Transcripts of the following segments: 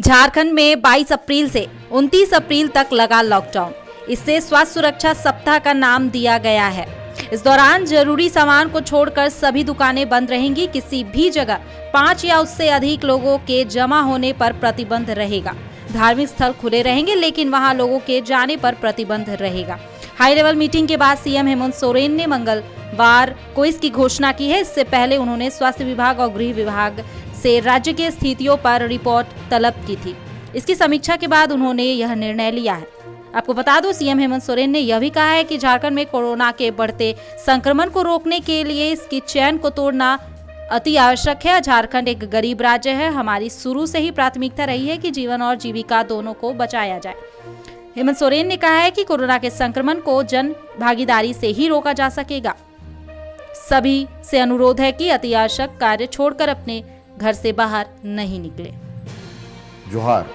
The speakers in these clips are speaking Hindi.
झारखंड में 22 अप्रैल से 29 अप्रैल तक लगा लॉकडाउन। इससे स्वास्थ्य सुरक्षा सप्ताह का नाम दिया गया है। इस दौरान जरूरी सामान को छोड़कर सभी दुकानें बंद रहेंगी। किसी भी जगह 5 या उससे अधिक लोगों के जमा होने पर प्रतिबंध रहेगा। धार्मिक स्थल खुले रहेंगे, लेकिन वहां लोगों के जाने पर प्रतिबंध रहेगा। हाई लेवल मीटिंग के बाद सीएम हेमंत सोरेन ने मंगलवार को इसकी घोषणा की है। इससे पहले उन्होंने स्वास्थ्य विभाग और गृह विभाग से राज्य की स्थितियों पर रिपोर्ट तलब की थी। इसकी समीक्षा के बाद उन्होंने यह निर्णय लिया है। आपको बता दो, सीएम हेमंत सोरेन ने यह भी कहा है कि झारखंड में कोरोना के बढ़ते संक्रमण को रोकने के लिए इसकी चेन को तोड़ना अति आवश्यक है। झारखंड एक गरीब राज्य है। हमारी शुरू से ही प्राथमिकता रही है कि जीवन और जीविका दोनों को बचाया जाए। हेमंत सोरेन ने कहा है कि कोरोना के संक्रमण को जन भागीदारी से ही रोका जा सकेगा। सभी से अनुरोध है कि अति आवश्यक कार्य छोड़कर अपने घर से बाहर नहीं निकले। जोहार।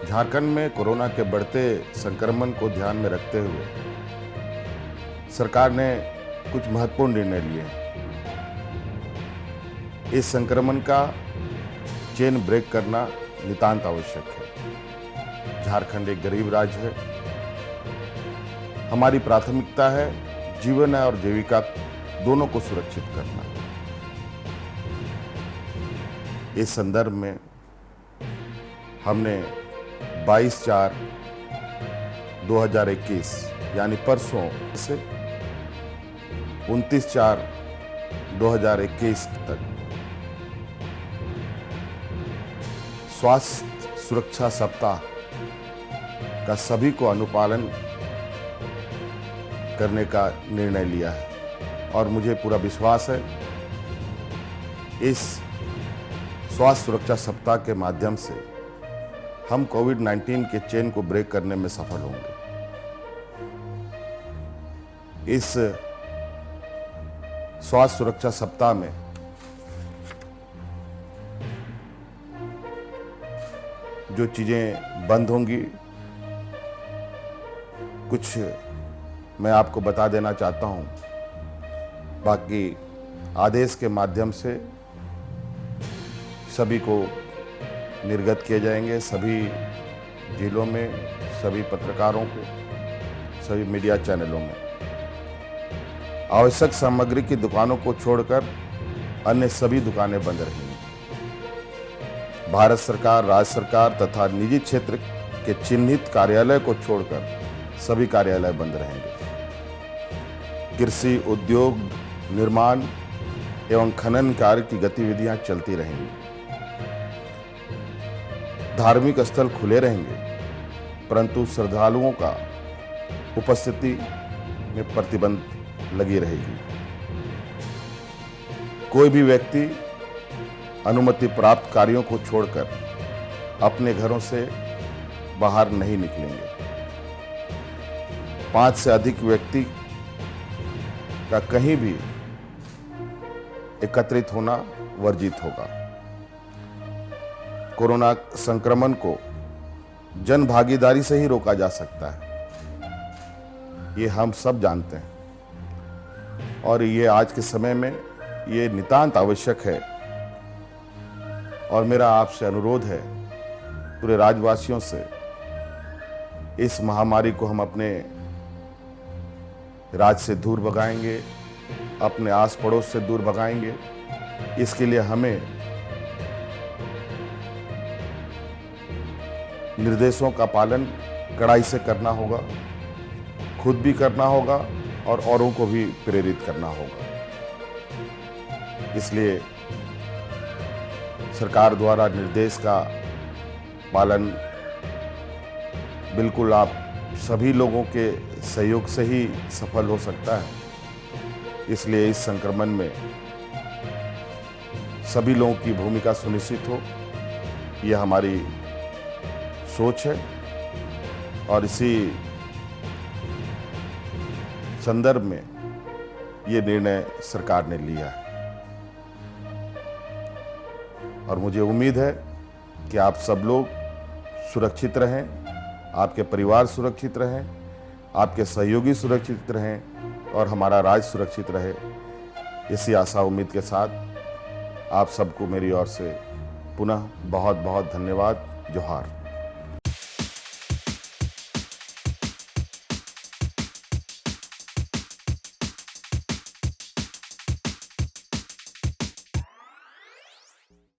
झारखंड में कोरोना के बढ़ते संक्रमण को ध्यान में रखते हुए सरकार ने कुछ महत्वपूर्ण निर्णय लिए हैं। इस संक्रमण का चेन ब्रेक करना नितांत आवश्यक है। झारखंड एक गरीब राज्य है। हमारी प्राथमिकता है जीवन और जीविका दोनों को सुरक्षित करना। इस संदर्भ में हमने 22/4/2021 यानी परसों से 29/4/2021 तक स्वास्थ्य सुरक्षा सप्ताह का सभी को अनुपालन करने का निर्णय लिया है और मुझे पूरा विश्वास है इस स्वास्थ्य सुरक्षा सप्ताह के माध्यम से हम कोविड-19 के चेन को ब्रेक करने में सफल होंगे। इस स्वास्थ्य सुरक्षा सप्ताह में जो चीजें बंद होंगी, कुछ मैं आपको बता देना चाहता हूं। बाकी आदेश के माध्यम से सभी को निर्गत किए जाएंगे। सभी जिलों में, सभी पत्रकारों को, सभी मीडिया चैनलों में। आवश्यक सामग्री की दुकानों को छोड़कर अन्य सभी दुकानें बंद रहेंगी। भारत सरकार, राज्य सरकार तथा निजी क्षेत्र के चिन्हित कार्यालय को छोड़कर सभी कार्यालय बंद रहेंगे। कृषि, उद्योग, निर्माण एवं खनन कार्य की गतिविधियां चलती रहेंगी। धार्मिक स्थल खुले रहेंगे, परंतु श्रद्धालुओं का उपस्थिति में प्रतिबंध लगी रहेगी। कोई भी व्यक्ति अनुमति प्राप्त कार्यों को छोड़कर अपने घरों से बाहर नहीं निकलेंगे। 5 से अधिक व्यक्ति का कहीं भी एकत्रित होना वर्जित होगा। कोरोना संक्रमण को जन भागीदारी से ही रोका जा सकता है, ये हम सब जानते हैं और ये आज के समय में ये नितांत आवश्यक है। और मेरा आपसे अनुरोध है, पूरे राज्यवासियों से, इस महामारी को हम अपने राज्य से दूर भगाएंगे, अपने आस पड़ोस से दूर भगाएंगे। इसके लिए हमें निर्देशों का पालन कड़ाई से करना होगा, खुद भी करना होगा और औरों को भी प्रेरित करना होगा। इसलिए सरकार द्वारा निर्देश का पालन बिल्कुल आप सभी लोगों के सहयोग से ही सफल हो सकता है। इसलिए इस संक्रमण में सभी लोगों की भूमिका सुनिश्चित हो, यह हमारी सोच है और इसी संदर्भ में ये निर्णय सरकार ने लिया है। और मुझे उम्मीद है कि आप सब लोग सुरक्षित रहें, आपके परिवार सुरक्षित रहें, आपके सहयोगी सुरक्षित रहें और हमारा राज्य सुरक्षित रहे। इसी आशा उम्मीद के साथ आप सबको मेरी ओर से पुनः बहुत बहुत धन्यवाद। जोहार।